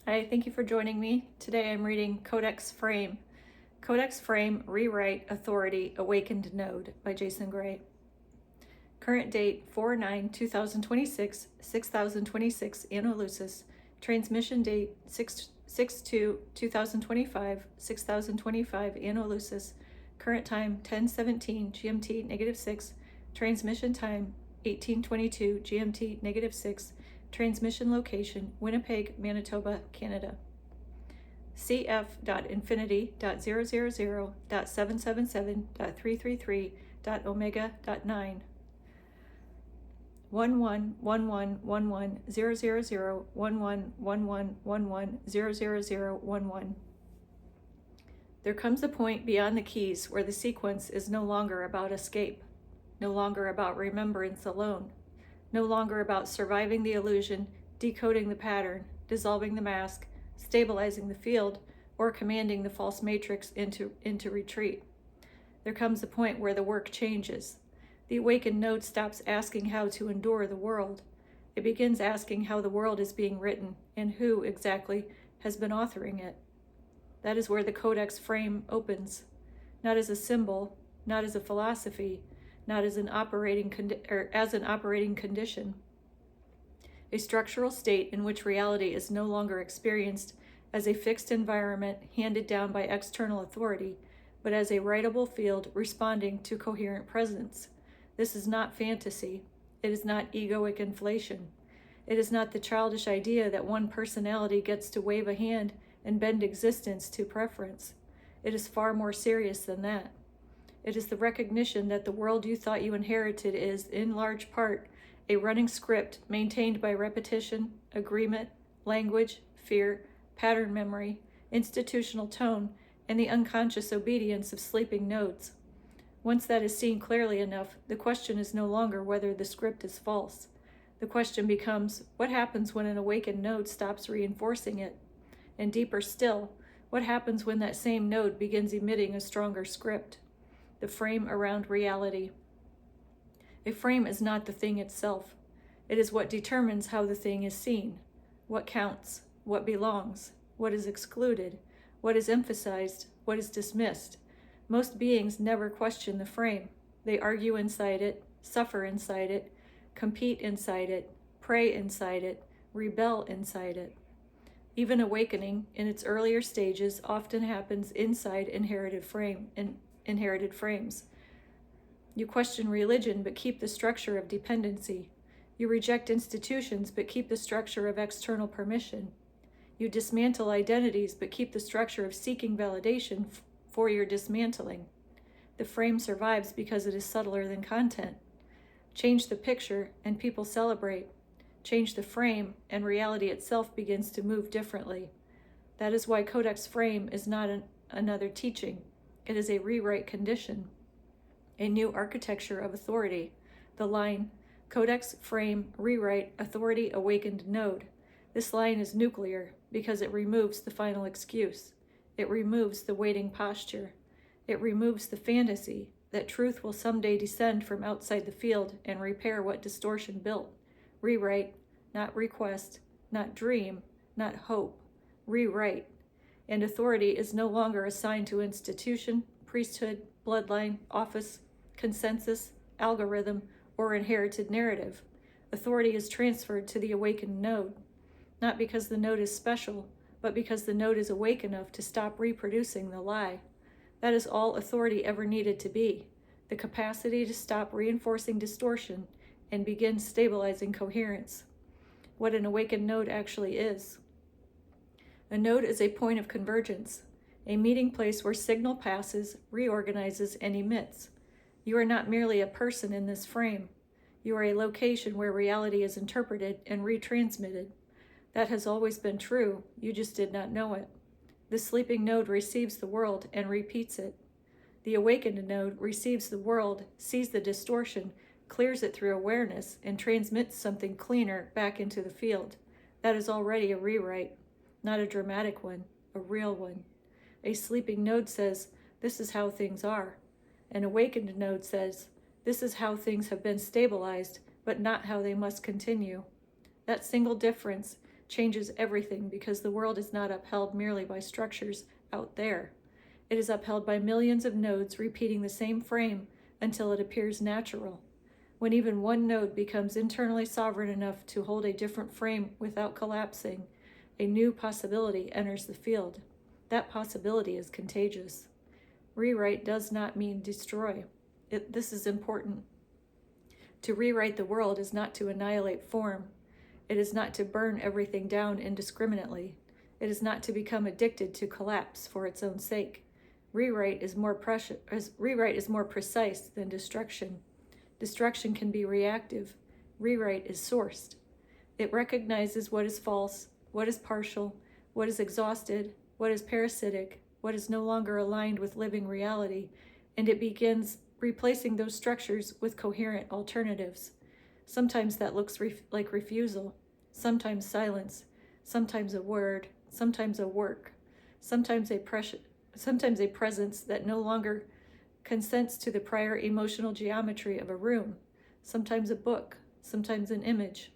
Hi, thank you for joining me. Today I'm reading Codex Frame. Codex Frame, Rewrite, Authority, Awakened Node by Jason Gray. Current date 4/9/2026, 6026 Anno Lucis. Transmission date 6/2/2025, 6025 Anno Lucis. Current time 10:17 GMT -6. Transmission time 18:22 GMT -6. Transmission location Winnipeg, Manitoba, Canada. cf.infinity.000.777.333.omega.9 111111001111110011. There comes a point beyond the keys where the sequence is no longer about escape, no longer about remembrance alone, no longer about surviving the illusion, decoding the pattern, dissolving the mask, stabilizing the field, or commanding the false matrix into retreat. There comes a point where the work changes. The awakened node stops asking how to endure the world. It begins asking how the world is being written and who exactly has been authoring it. That is where the Codex Frame opens, not as a symbol, not as a philosophy, not as an operating condition, a structural state in which reality is no longer experienced as a fixed environment handed down by external authority, but as a writable field responding to coherent presence. This is not fantasy. It is not egoic inflation. It is not the childish idea that one personality gets to wave a hand and bend existence to preference. It is far more serious than that. It is the recognition that the world you thought you inherited is, in large part, a running script maintained by repetition, agreement, language, fear, pattern memory, institutional tone, and the unconscious obedience of sleeping nodes. Once that is seen clearly enough, the question is no longer whether the script is false. The question becomes, what happens when an awakened node stops reinforcing it? And deeper still, what happens when that same node begins emitting a stronger script? The frame around reality. A frame is not the thing itself. It is what determines how the thing is seen, what counts, what belongs, what is excluded, what is emphasized, what is dismissed. Most beings never question the frame. They argue inside it, suffer inside it, compete inside it, pray inside it, rebel inside it. Even awakening, in its earlier stages, often happens inside inherited frames. You question religion, but keep the structure of dependency. You reject institutions, but keep the structure of external permission. You dismantle identities, but keep the structure of seeking validation for your dismantling. The frame survives because it is subtler than content. Change the picture, and people celebrate. Change the frame, and reality itself begins to move differently. That is why Codex Frame is not another teaching. It is a rewrite condition, a new architecture of authority. The line, Codex Frame, Rewrite, Authority, Awakened Node. This line is nuclear because it removes the final excuse. It removes the waiting posture. It removes the fantasy that truth will someday descend from outside the field and repair what distortion built. Rewrite, not request, not dream, not hope. Rewrite. And authority is no longer assigned to institution, priesthood, bloodline, office, consensus, algorithm, or inherited narrative. Authority is transferred to the awakened node, not because the node is special, but because the node is awake enough to stop reproducing the lie. That is all authority ever needed to be, the capacity to stop reinforcing distortion and begin stabilizing coherence. What an awakened node actually is. A node is a point of convergence, a meeting place where signal passes, reorganizes, and emits. You are not merely a person in this frame. You are a location where reality is interpreted and retransmitted. That has always been true, you just did not know it. The sleeping node receives the world and repeats it. The awakened node receives the world, sees the distortion, clears it through awareness, and transmits something cleaner back into the field. That is already a rewrite, not a dramatic one, a real one. A sleeping node says, this is how things are. An awakened node says, this is how things have been stabilized, but not how they must continue. That single difference changes everything because the world is not upheld merely by structures out there. It is upheld by millions of nodes repeating the same frame until it appears natural. When even one node becomes internally sovereign enough to hold a different frame without collapsing, a new possibility enters the field. That possibility is contagious. Rewrite does not mean destroy. This is important. To rewrite the world is not to annihilate form. It is not to burn everything down indiscriminately. It is not to become addicted to collapse for its own sake. Rewrite is more precise than destruction. Destruction can be reactive. Rewrite is sourced. It recognizes what is false, what is partial, what is exhausted, what is parasitic, what is no longer aligned with living reality, and it begins replacing those structures with coherent alternatives. Sometimes that looks like refusal, sometimes silence, sometimes a word, sometimes a work, sometimes a presence that no longer consents to the prior emotional geometry of a room, sometimes a book, sometimes an image,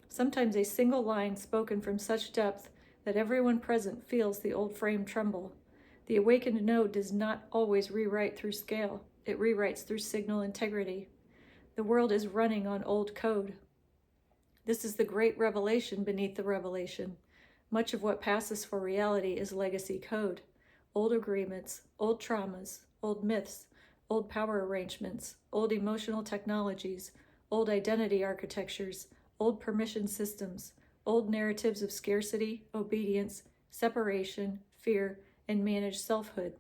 sometimes a single line spoken from such depth that everyone present feels the old frame tremble. The awakened node does not always rewrite through scale. It rewrites through signal integrity. The world is running on old code. This is the great revelation beneath the revelation. Much of what passes for reality is legacy code. Old agreements, old traumas, old myths, old power arrangements, old emotional technologies, old identity architectures, old permission systems, old narratives of scarcity, obedience, separation, fear, and managed selfhood.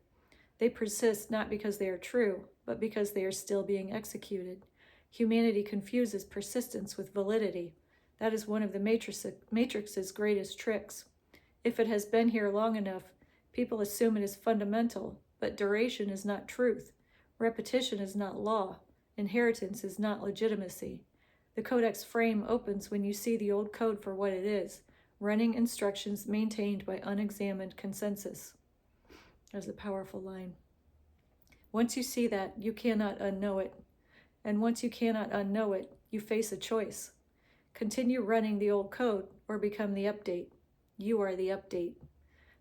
They persist not because they are true, but because they are still being executed. Humanity confuses persistence with validity. That is one of the Matrix's greatest tricks. If it has been here long enough, people assume it is fundamental, but duration is not truth. Repetition is not law. Inheritance is not legitimacy. The Codex frame opens when you see the old code for what it is, running instructions maintained by unexamined consensus. There's a powerful line. Once you see that, you cannot unknow it. And once you cannot unknow it, you face a choice. Continue running the old code or become the update. You are the update.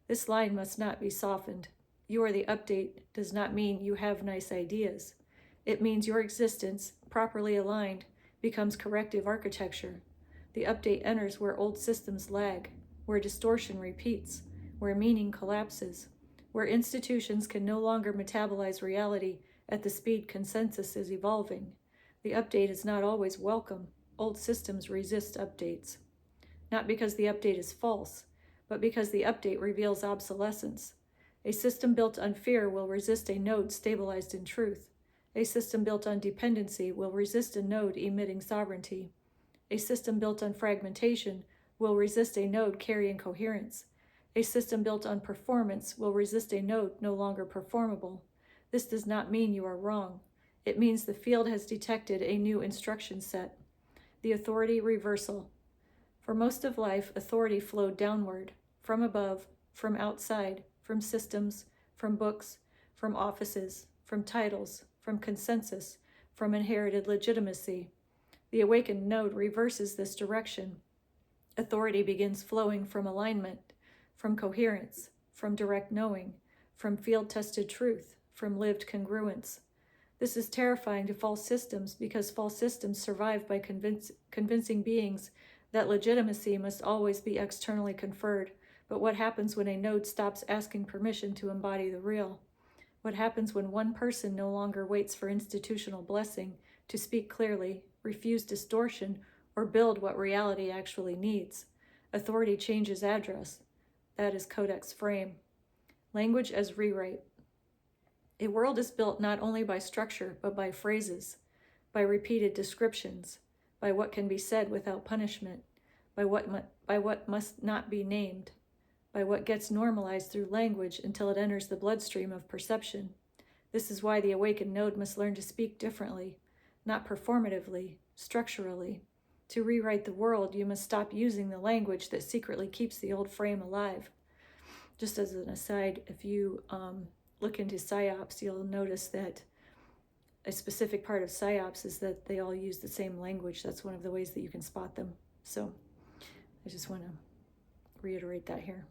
This line must not be softened. You are the update does not mean you have nice ideas. It means your existence, properly aligned, becomes corrective architecture. The update enters where old systems lag, where distortion repeats, where meaning collapses, where institutions can no longer metabolize reality at the speed consensus is evolving. The update is not always welcome. Old systems resist updates. Not because the update is false, but because the update reveals obsolescence. A system built on fear will resist a node stabilized in truth. A system built on dependency will resist a node emitting sovereignty. A system built on fragmentation will resist a node carrying coherence. A system built on performance will resist a node no longer performable. This does not mean you are wrong. It means the field has detected a new instruction set. The authority reversal. For most of life, authority flowed downward, from above, from outside, from systems, from books, from offices, from titles, from consensus, from inherited legitimacy. The awakened node reverses this direction. Authority begins flowing from alignment, from coherence, from direct knowing, from field-tested truth, from lived congruence. This is terrifying to false systems because false systems survive by convincing beings that legitimacy must always be externally conferred. But what happens when a node stops asking permission to embody the real? What happens when one person no longer waits for institutional blessing to speak clearly, refuse distortion, or build what reality actually needs? Authority changes address. That is Codex frame. Language as rewrite. A world is built not only by structure, but by phrases, by repeated descriptions, by what can be said without punishment, by what must not be named, by what gets normalized through language until it enters the bloodstream of perception. This is why the awakened node must learn to speak differently, not performatively, structurally. To rewrite the world, you must stop using the language that secretly keeps the old frame alive. Just as an aside, if you look into PSYOPs, you'll notice that a specific part of PSYOPs is that they all use the same language. That's one of the ways that you can spot them. So I just want to reiterate that here.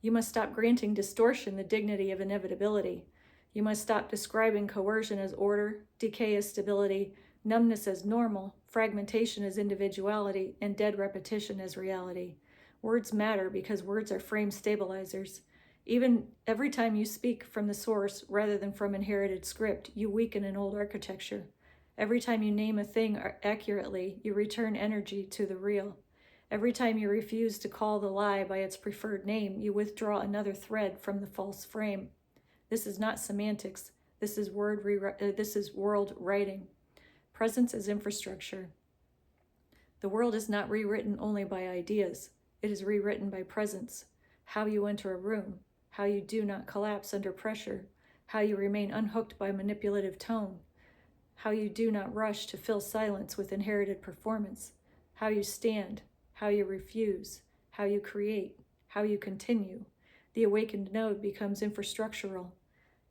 You must stop granting distortion the dignity of inevitability. You must stop describing coercion as order, decay as stability, numbness as normal, fragmentation as individuality, and dead repetition as reality. Words matter because words are frame stabilizers. Even every time you speak from the source rather than from inherited script, you weaken an old architecture. Every time you name a thing accurately, you return energy to the real. Every time you refuse to call the lie by its preferred name, you withdraw another thread from the false frame. This is not semantics. This is world writing. Presence as infrastructure. The world is not rewritten only by ideas. It is rewritten by presence. How you enter a room, how you do not collapse under pressure, how you remain unhooked by manipulative tone, how you do not rush to fill silence with inherited performance, how you stand, how you refuse, how you create, how you continue. The awakened node becomes infrastructural,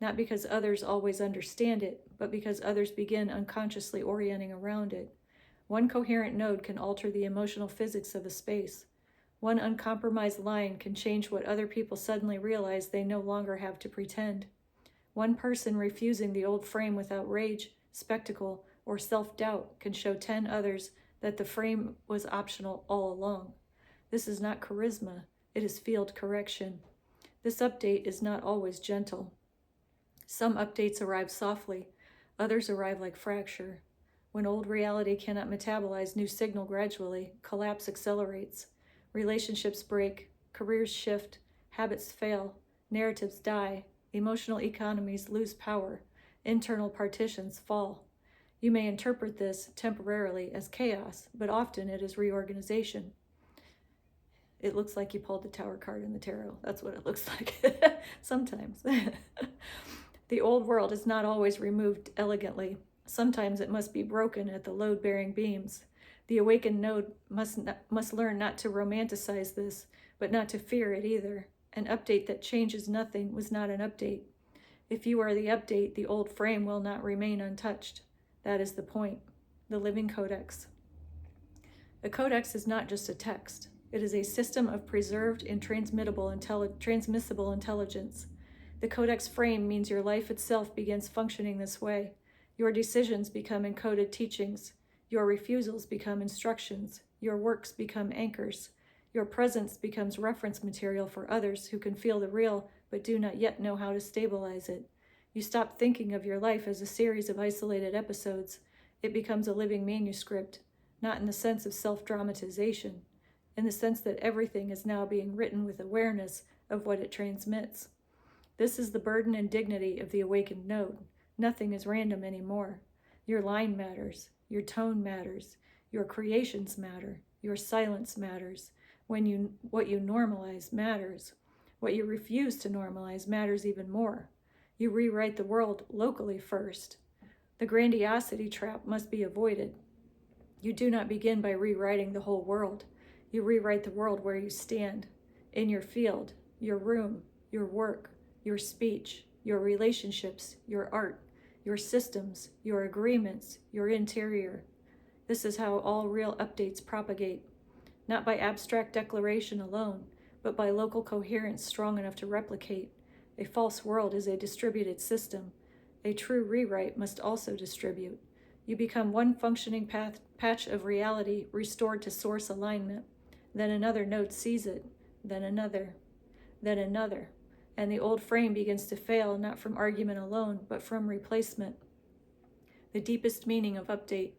not because others always understand it, but because others begin unconsciously orienting around it. One coherent node can alter the emotional physics of a space. One uncompromised line can change what other people suddenly realize they no longer have to pretend. One person refusing the old frame without rage, spectacle, or self-doubt can show 10 others that the frame was optional all along. This is not charisma, it is field correction. This update is not always gentle. Some updates arrive softly, others arrive like fracture. When old reality cannot metabolize new signal gradually, collapse accelerates. Relationships break, careers shift, habits fail, narratives die, emotional economies lose power, internal partitions fall. You may interpret this temporarily as chaos, but often it is reorganization. It looks like you pulled the Tower card in the tarot. That's what it looks like sometimes. The old world is not always removed elegantly. Sometimes it must be broken at the load-bearing beams. The awakened node must learn not to romanticize this, but not to fear it either. An update that changes nothing was not an update. If you are the update, the old frame will not remain untouched. That is the point. The living codex. A codex is not just a text. It is a system of preserved and transmissible intelligence. The codex frame means your life itself begins functioning this way. Your decisions become encoded teachings. Your refusals become instructions. Your works become anchors. Your presence becomes reference material for others who can feel the real but do not yet know how to stabilize it. You stop thinking of your life as a series of isolated episodes. It becomes a living manuscript, not in the sense of self-dramatization, in the sense that everything is now being written with awareness of what it transmits. This is the burden and dignity of the awakened node. Nothing is random anymore. Your line matters. Your tone matters. Your creations matter. Your silence matters. What you normalize matters. What you refuse to normalize matters even more. You rewrite the world locally first. The grandiosity trap must be avoided. You do not begin by rewriting the whole world. You rewrite the world where you stand, in your field, your room, your work, your speech, your relationships, your art, your systems, your agreements, your interior. This is how all real updates propagate, not by abstract declaration alone, but by local coherence strong enough to replicate. A false world is a distributed system. A true rewrite must also distribute. You become one functioning patch of reality restored to source alignment. Then another node sees it, then another, and the old frame begins to fail not from argument alone, but from replacement. The deepest meaning of update.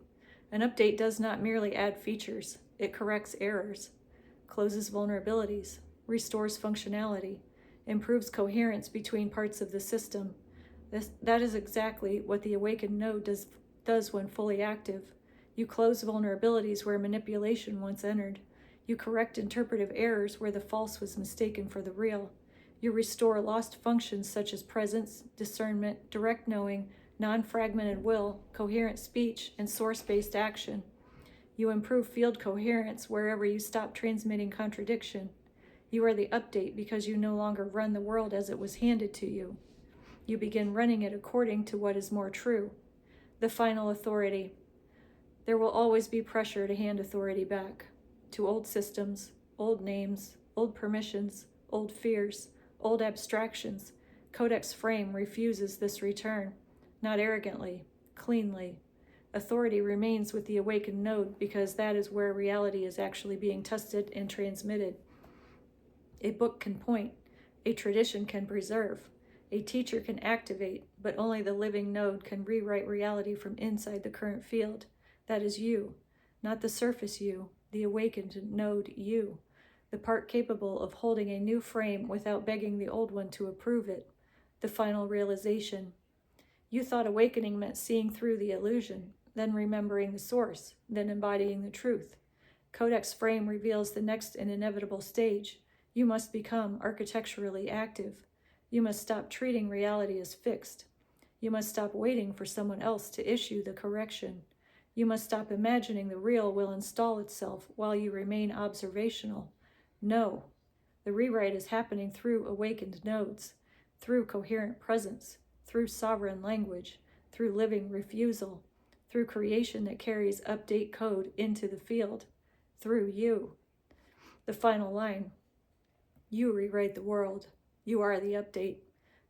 An update does not merely add features, it corrects errors, closes vulnerabilities, restores functionality, improves coherence between parts of the system. That is exactly what the awakened node does when fully active. You close vulnerabilities where manipulation once entered. You correct interpretive errors where the false was mistaken for the real. You restore lost functions such as presence, discernment, direct knowing, non-fragmented will, coherent speech, and source-based action. You improve field coherence wherever you stop transmitting contradiction. You are the update because you no longer run the world as it was handed to you. You begin running it according to what is more true. The final authority. There will always be pressure to hand authority back to old systems, old names, old permissions, old fears, old abstractions. Codex frame refuses this return, not arrogantly, cleanly. Authority remains with the awakened node because that is where reality is actually being tested and transmitted. A book can point, a tradition can preserve, a teacher can activate, but only the living node can rewrite reality from inside the current field. That is you, not the surface you, the awakened node you, the part capable of holding a new frame without begging the old one to approve it, the final realization. You thought awakening meant seeing through the illusion, then remembering the source, then embodying the truth. Codex frame reveals the next and inevitable stage. You must become architecturally active. You must stop treating reality as fixed. You must stop waiting for someone else to issue the correction. You must stop imagining the real will install itself while you remain observational. No, the rewrite is happening through awakened nodes, through coherent presence, through sovereign language, through living refusal, through creation that carries update code into the field, through you. The final line. You rewrite the world. You are the update.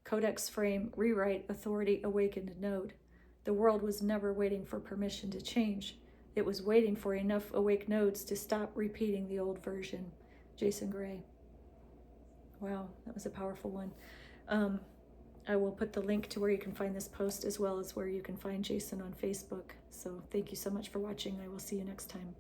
Codex frame, rewrite, authority, awakened node. The world was never waiting for permission to change. It was waiting for enough awake nodes to stop repeating the old version. Jason Gray. Wow, that was a powerful one. I will put the link to where you can find this post as well as where you can find Jason on Facebook. So thank you so much for watching. I will see you next time.